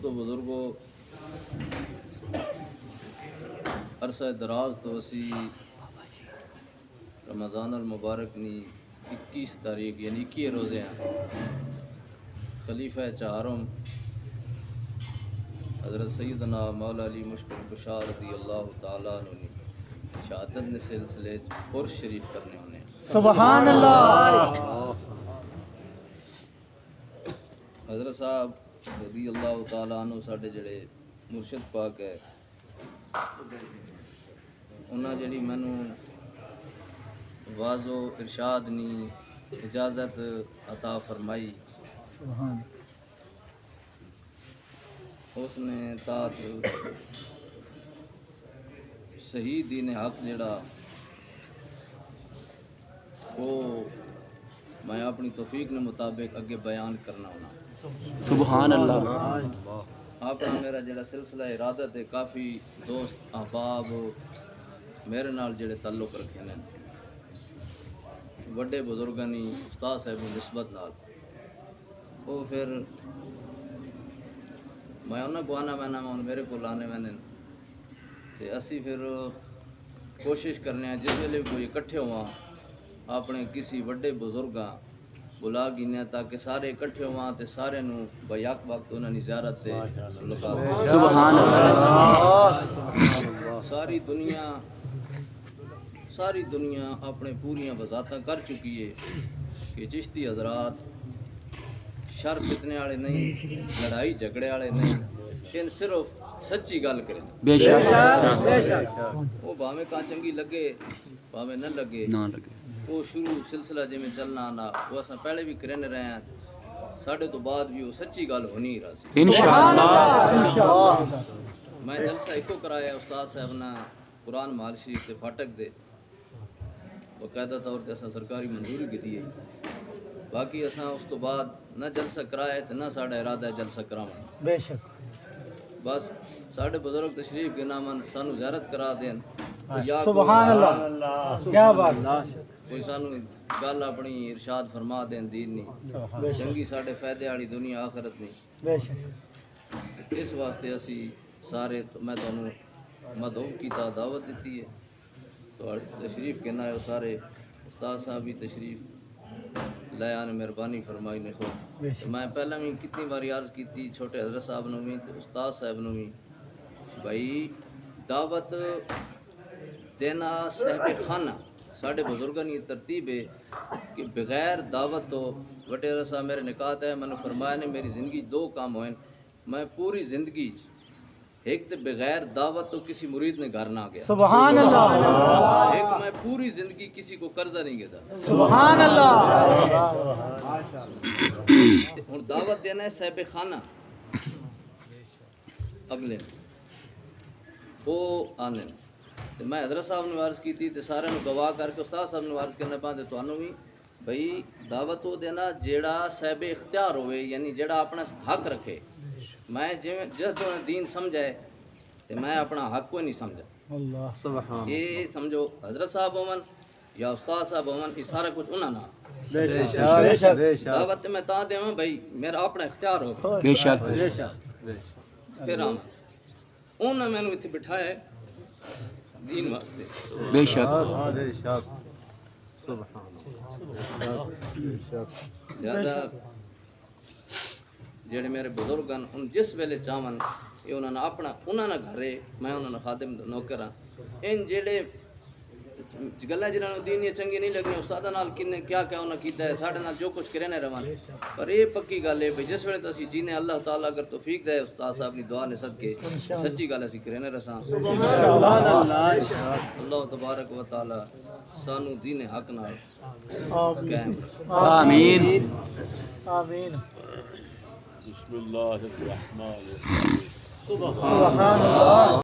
دوستو بزرگو، عرصہ دراز تو اسی رمضان المبارک نی 21 تاریخ یعنی 21 روزے ہیں خلیفہ چہارم حضرت سیدنا مولا علی مشکل کشا رضی اللہ تعالیٰ عنہ نے شہادت نے سلسلے عرس شریف کرنے ہونے. سبحان اللہ. حضرت صاحب رضی اللہ تعالیٰ عنہ ساڈے جڑے مرشد پاک ہے انہاں جڑی مینوں واضح و ارشاد نی اجازت عطا فرمائی سبحان اس نے تات صحیح دین حق جڑا وہ میں اپنی توفیق نے مطابق اگے بیان کرنا ہونا. سبحان اللہ. اپنا میرا جڑا سلسلہ ارادت ہے کافی دوست احباب میرے نال جڑے تعلق رکھے نے وڈے بزرگاں نی استاد صاحب کی نسبت نال وہ پھر میں انہاں کو آنا میں میرے کو آنے میں تے اسی پھر کوشش کرنے ہیں جس ویلے کوئی اکٹھے ہوا اپنے کسی وڈے بزرگاں بلا گینے تاکہ سارے اکٹھے ہوا تے سارے نو بیک وقت انہاں دی زیارت تے ملاقات. سبحان اللہ. ساری دنیا اپنے پوریاں وضاحتاں کر چکی ہے کہ چشتی حضرات شر فتنے والے نہیں، لڑائی جھگڑے والے نہیں، ان صرف سچی گل کریں. بے شک. وہ بھاویں کہاں چنگی لگے بھاویں نہ لگے وہ شروع سلسلہ جی میں چلنا آنا وہ اساں پہلے بھی کرنے رہے ہیں ساڈے تو بعد بھی وہ سچی گل ہونی راضی انشاءاللہ. میں جلسہ ایکو کرایا استاد صاحب نے قرآن محل شریف تے پھاٹک دے باقاعدہ طور تے اساں سرکاری منظوری کی دی ہے. باقی اساں اس تو بعد نہ جلسہ کرایا تے نہ ساڈا ارادہ ہے جلسہ کراواں. بے شک. بس ساڈے بزرگ تشریف کے نامن سانو زیارت کرا دین. سبحان اللہ. کیا بات. کوئی سانو گل اپنی ارشاد فرما دین دین نہیں چنگی ساڈے فائدے والی دنیا آخرت نہیں. بے شک. اس واسطے اسی سارے میں تانوں مدعو کیتا دعوت دیتی ہے تو تشریف کہنا ہے سارے استاد صاحب بھی تشریف لے آنے مہربانی فرمائی نے خود. میں پہلے بھی کتنی باری عرض کیتی چھوٹے حضرت صاحب نو بھی تے استاد صاحب نو بھی بھائی دعوت دینا صاحب خانہ ساڈے بزرگاں کی ترتیب ہے کہ بغیر دعوت تو وڈے حضرت صاحب میرے نکات ہے میں نے فرمایا نے میری زندگی دو کام ہوئے میں پوری زندگی ایک تے بغیر دعوت تو کسی مرید نے گھر نہ گیا. سبحان اللہ. ایک میں پوری زندگی کسی کو قرضہ نہیں دیتا. سبحان اللہ. ہن دعوت دینا ہے صاحب خانہ اگلے وہ آنے تے میں حضرت صاحب نے عرض کی تے سارے نو گواہ کر کے استاد صاحب نے عرض کرنا پاندے تانوں بھی بھئی دعوت وہ دینا جیڑا صاحب اختیار ہوئے یعنی جیڑا اپنا حق رکھے. میں جس تو دین سمجھائے تے میں اپنا حق کوئی نہیں سمجھا. اللہ. سبحان. یہ سمجھو حضرت صاحب ہون یا استاد صاحب ہون یہ سارا کچھ انہاں نال. بے شک. دعوت میں تا دیواں بھئی میرا اپنا اختیار ہو. بے شک. پھر ہم انہاں میں نے بٹھایا ہے دین واسطے. بے شک. لہذا جڑے میرے بزرگ ہیں ان جس ویلے چاہن یہ انہوں نے اپنا انہوں نے گھر ہے میں انہوں نے خادم نوکر ہاں. ان جڑے گلاں جنہاں نوں دین چنگی نہیں لگنی استاد نال کنے کیا کیا انہاں کیتا ہے ساڈے نال جو کچھ کرنے رہن پر یہ پکی گل ہے بھئی جس ویلے اسی جینے اللہ تعالیٰ اگر توفیق دے استاد صاحب دی دعا نے صدقے سچی گل اسی کرنے رساں. اللہ تبارک و تعالی سانو دین حق نال قائم. آمین. آمین. بسم اللہ الرحمن الرحیم. سبحان اللہ.